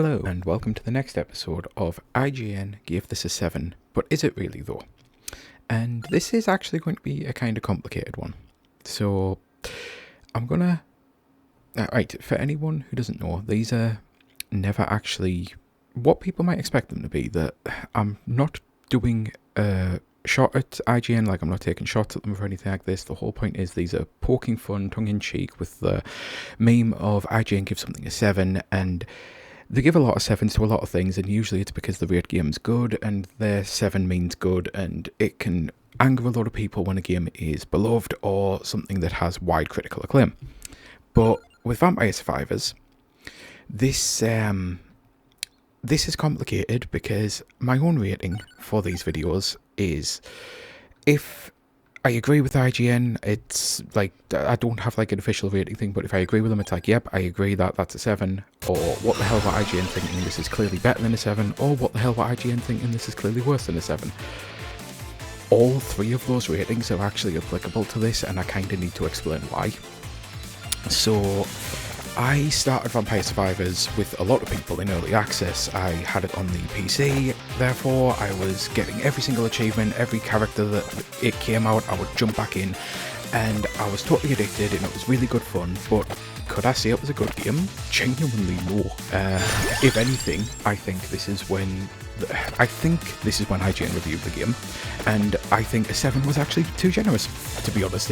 Hello and welcome to the next episode of IGN gave this a 7, but is it really though? And this is actually going to be a kind of complicated one. So I'm gonna... right, for anyone who doesn't know, these are never actually what people might expect them to be. That I'm not doing a shot at IGN, like I'm not taking shots at them or anything like this. The whole point is these are poking fun, tongue-in-cheek with the meme of IGN gives something a 7, and they give a lot of 7s to a lot of things, and usually it's because the rate game's good, and their 7 means good, and it can anger a lot of people when a game is beloved or something that has wide critical acclaim. But with Vampire Survivors, this is complicated because my own rating for these videos is, if I agree with IGN, it's like, I don't have like an official rating thing, but if I agree with them, it's like, yep, I agree that that's a 7, or what the hell about IGN thinking this is clearly better than a 7, or what the hell about IGN thinking this is clearly worse than a 7. All three of those ratings are actually applicable to this, and I kind of need to explain why. So I started Vampire Survivors with a lot of people in early access. I had it on the PC, therefore I was getting every single achievement, every character that it came out, I would jump back in, and I was totally addicted, and it was really good fun. But could I say it was a good game? Genuinely no. If anything, I think this is when IGN reviewed the game, and I think a 7 was actually too generous, to be honest.